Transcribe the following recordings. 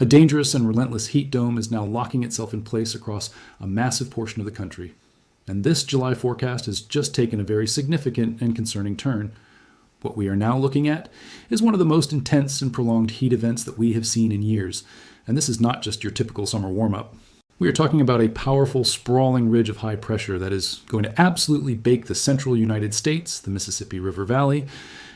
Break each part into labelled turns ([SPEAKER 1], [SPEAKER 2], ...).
[SPEAKER 1] A dangerous and relentless heat dome is now locking itself in place across a massive portion of the country. And this July forecast has just taken a very significant and concerning turn. What we are now looking at is one of the most intense and prolonged heat events that we have seen in years. And this is not just your typical summer warm-up. We are talking about a powerful, sprawling ridge of high pressure that is going to absolutely bake the central United States, the Mississippi River Valley,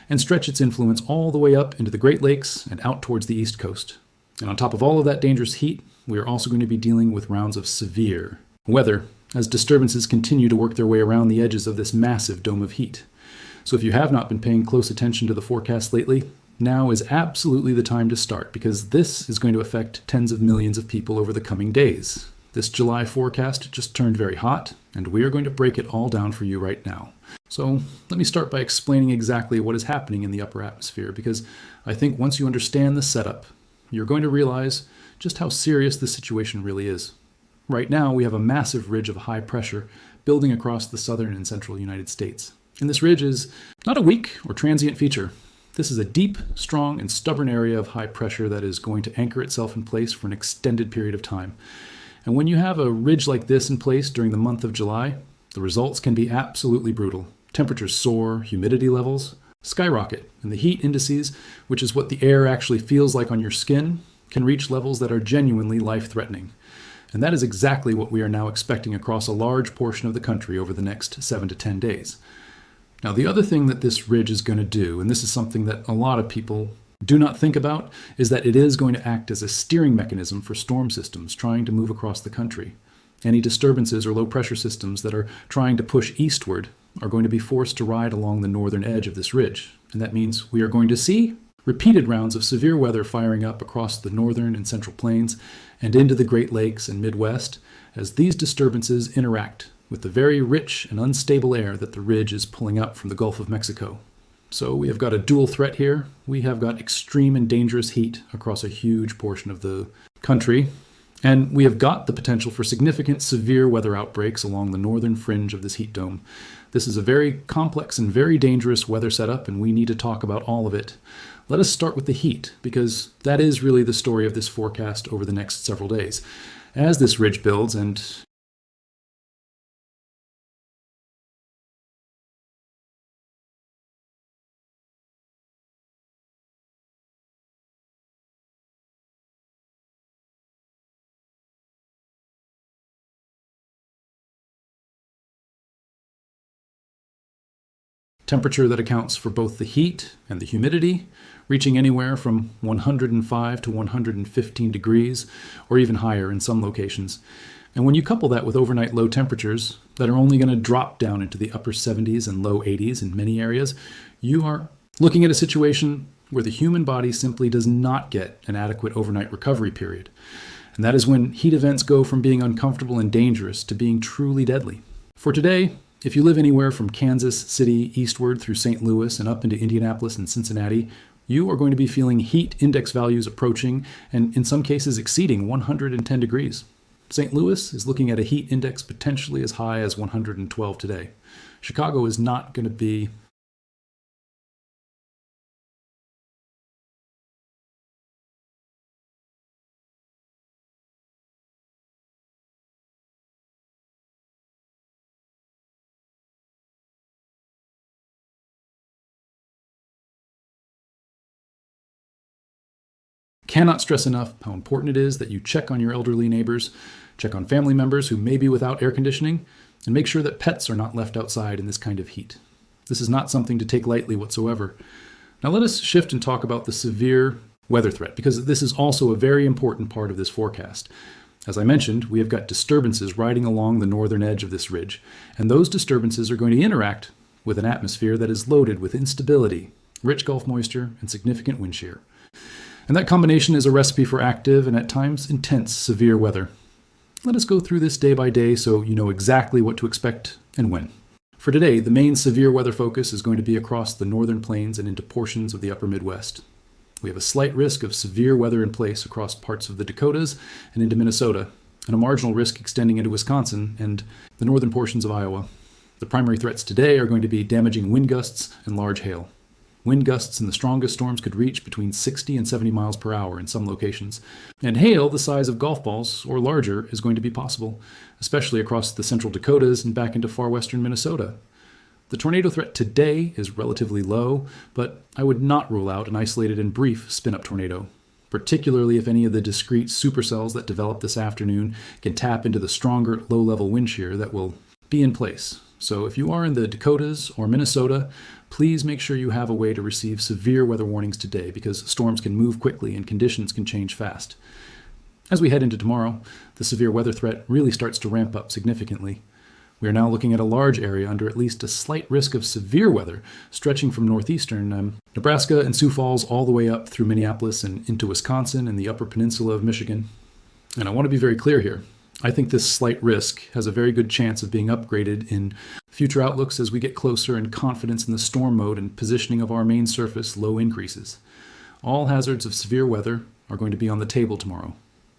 [SPEAKER 1] and stretch its influence all the way up into the Great Lakes and out towards the East Coast. And on top of all of that dangerous heat, we are also going to be dealing with rounds of severe weather as disturbances continue to work their way around the edges of this massive dome of heat. So if you have not been paying close attention to the forecast lately, now is absolutely the time to start, because this is going to affect tens of millions of people over the coming days. This July forecast just turned very hot, and we are going to break it all down for you right now. So let me start by explaining exactly what is happening in the upper atmosphere, because I think once you understand the setup, you're going to realize just how serious the situation really is. Right now, we have a massive ridge of high pressure building across the southern and central United States. And this ridge is not a weak or transient feature. This is a deep, strong, and stubborn area of high pressure that is going to anchor itself in place for an extended period of time. And when you have a ridge like this in place during the month of July, the results can be absolutely brutal. Temperatures soar, humidity levels skyrocket, and the heat indices, which is what the air actually feels like on your skin, can reach levels that are genuinely life-threatening. And that is exactly what we are now expecting across a large portion of the country over the next 7 to 10 days. Now, the other thing that this ridge is going to do, and this is something that a lot of people do not think about, is that it is going to act as a steering mechanism for storm systems trying to move across the country. Any disturbances or low-pressure systems that are trying to push eastward are going to be forced to ride along the northern edge of this ridge. And that means we are going to see repeated rounds of severe weather firing up across the northern and central plains and into the Great Lakes and Midwest as these disturbances interact with the very rich and unstable air that the ridge is pulling up from the Gulf of Mexico. So we have got a dual threat here. We have got extreme and dangerous heat across a huge portion of the country, and we have got the potential for significant severe weather outbreaks along the northern fringe of this heat dome. This is a very complex and very dangerous weather setup, and we need to talk about all of it. Let us start with the heat, because that is really the story of this forecast over the next several days. As this ridge builds and temperature that accounts for both the heat and the humidity, reaching anywhere from 105 to 115 degrees, or even higher in some locations. And when you couple that with overnight low temperatures that are only going to drop down into the upper 70s and low 80s in many areas, you are looking at a situation where the human body simply does not get an adequate overnight recovery period. And that is when heat events go from being uncomfortable and dangerous to being truly deadly. For today, if you live anywhere from Kansas City eastward through St. Louis and up into Indianapolis and Cincinnati, you are going to be feeling heat index values approaching and in some cases exceeding 110 degrees. St. Louis is looking at a heat index potentially as high as 112 today. Chicago is not going to be Cannot stress enough how important it is that you check on your elderly neighbors, check on family members who may be without air conditioning, and make sure that pets are not left outside in this kind of heat. This is not something to take lightly whatsoever. Now let us shift and talk about the severe weather threat, because this is also a very important part of this forecast. As I mentioned, we have got disturbances riding along the northern edge of this ridge, and those disturbances are going to interact with an atmosphere that is loaded with instability, rich Gulf moisture, and significant wind shear. And that combination is a recipe for active and at times intense severe weather. Let us go through this day by day so you know exactly what to expect and when. For today, the main severe weather focus is going to be across the northern plains and into portions of the upper Midwest. We have a slight risk of severe weather in place across parts of the Dakotas and into Minnesota, and a marginal risk extending into Wisconsin and the northern portions of Iowa. The primary threats today are going to be damaging wind gusts and large hail. Wind gusts in the strongest storms could reach between 60 and 70 miles per hour in some locations. And hail the size of golf balls or larger is going to be possible, especially across the central Dakotas and back into far western Minnesota. The tornado threat today is relatively low, but I would not rule out an isolated and brief spin-up tornado, particularly if any of the discrete supercells that develop this afternoon can tap into the stronger low-level wind shear that will be in place. So if you are in the Dakotas or Minnesota, please make sure you have a way to receive severe weather warnings today, because storms can move quickly and conditions can change fast. As we head into tomorrow, the severe weather threat really starts to ramp up significantly. We are now looking at a large area under at least a slight risk of severe weather, stretching from northeastern Nebraska and Sioux Falls all the way up through Minneapolis and into Wisconsin and the upper peninsula of Michigan. And I want to be very clear here. I think this slight risk has a very good chance of being upgraded in future outlooks as we get closer and confidence in the storm mode and positioning of our main surface low increases. All hazards of severe weather are going to be on the table tomorrow.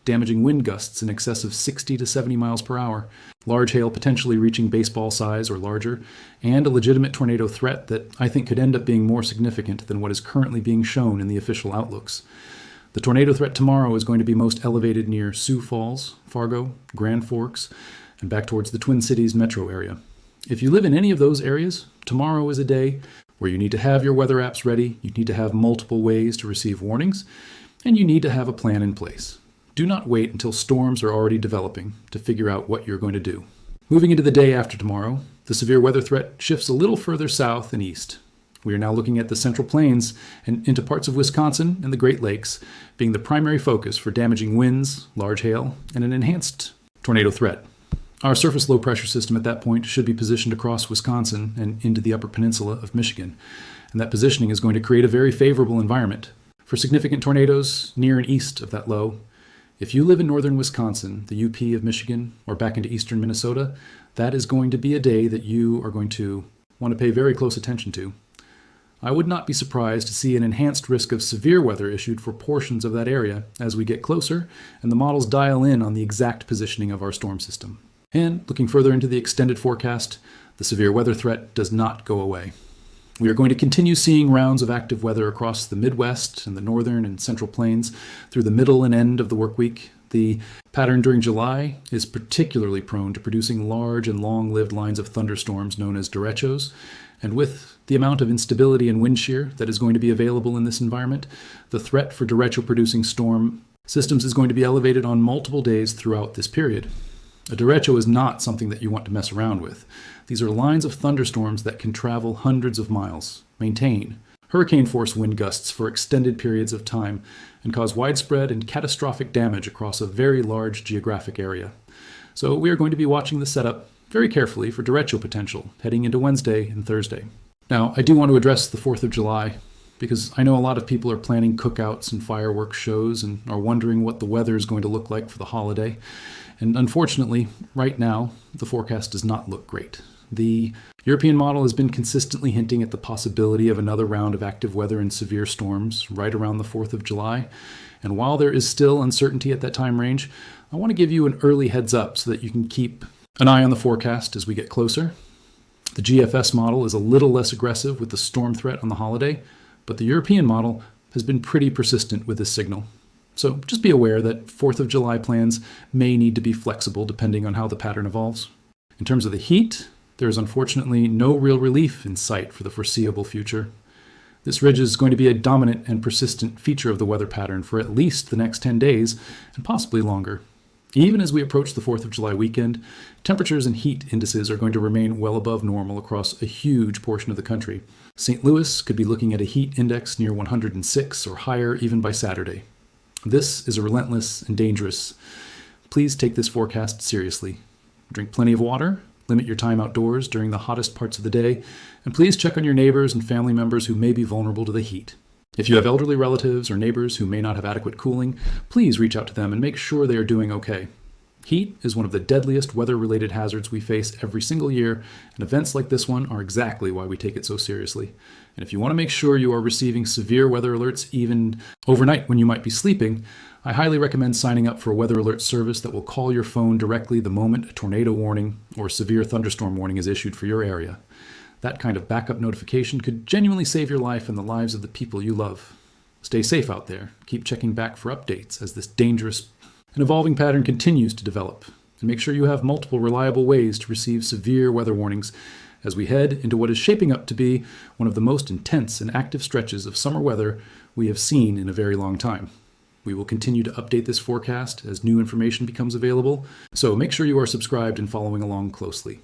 [SPEAKER 1] Damaging wind gusts in excess of 60 to 70 miles per hour, large hail potentially reaching baseball size or larger, and a legitimate tornado threat that I think could end up being more significant than what is currently being shown in the official outlooks. The tornado threat tomorrow is going to be most elevated near Sioux Falls, Fargo, Grand Forks, and back towards the Twin Cities metro area. If you live in any of those areas, tomorrow is a day where you need to have your weather apps ready, you need to have multiple ways to receive warnings, and you need to have a plan in place. Do not wait until storms are already developing to figure out what you're going to do. Moving into the day after tomorrow, the severe weather threat shifts a little further south and east. We are now looking at the Central Plains and into parts of Wisconsin and the Great Lakes being the primary focus for damaging winds, large hail, and an enhanced tornado threat. Our surface low pressure system at that point should be positioned across Wisconsin and into the upper peninsula of Michigan, and that positioning is going to create a very favorable environment for significant tornadoes near and east of that low. If you live in northern Wisconsin, the UP of Michigan, or back into eastern Minnesota, that is going to be a day that you are going to want to pay very close attention to. I would not be surprised to see an enhanced risk of severe weather issued for portions of that area as we get closer and the models dial in on the exact positioning of our storm system. And looking further into the extended forecast, the severe weather threat does not go away. We are going to continue seeing rounds of active weather across the Midwest and the northern and central plains through the middle and end of the work week. The pattern during July is particularly prone to producing large and long-lived lines of thunderstorms known as derechos, and with the amount of instability and wind shear that is going to be available in this environment, the threat for derecho-producing storm systems is going to be elevated on multiple days throughout this period. A derecho is not something that you want to mess around with. These are lines of thunderstorms that can travel hundreds of miles, maintain hurricane-force wind gusts for extended periods of time, and cause widespread and catastrophic damage across a very large geographic area. So we are going to be watching the setup very carefully for derecho potential heading into Wednesday and Thursday. Now, I do want to address the 4th of July, because I know a lot of people are planning cookouts and fireworks shows and are wondering what the weather is going to look like for the holiday. And unfortunately, right now, the forecast does not look great. The European model has been consistently hinting at the possibility of another round of active weather and severe storms right around the 4th of July. And while there is still uncertainty at that time range, I want to give you an early heads up so that you can keep an eye on the forecast as we get closer. The GFS model is a little less aggressive with the storm threat on the holiday, but the European model has been pretty persistent with this signal. So just be aware that 4th of July plans may need to be flexible depending on how the pattern evolves. In terms of the heat, there is unfortunately no real relief in sight for the foreseeable future. This ridge is going to be a dominant and persistent feature of the weather pattern for at least the next 10 days, and possibly longer. Even as we approach the 4th of July weekend, temperatures and heat indices are going to remain well above normal across a huge portion of the country. St. Louis could be looking at a heat index near 106 or higher even by Saturday. This is a relentless and dangerous. Please take this forecast seriously. Drink plenty of water, limit your time outdoors during the hottest parts of the day, and please check on your neighbors and family members who may be vulnerable to the heat. If you have elderly relatives or neighbors who may not have adequate cooling, please reach out to them and make sure they are doing okay. Heat is one of the deadliest weather-related hazards we face every single year, and events like this one are exactly why we take it so seriously. And if you want to make sure you are receiving severe weather alerts even overnight when you might be sleeping, I highly recommend signing up for a weather alert service that will call your phone directly the moment a tornado warning or severe thunderstorm warning is issued for your area. That kind of backup notification could genuinely save your life and the lives of the people you love. Stay safe out there. Keep checking back for updates as this dangerous and evolving pattern continues to develop. And make sure you have multiple reliable ways to receive severe weather warnings as we head into what is shaping up to be one of the most intense and active stretches of summer weather we have seen in a very long time. We will continue to update this forecast as new information becomes available, so make sure you are subscribed and following along closely.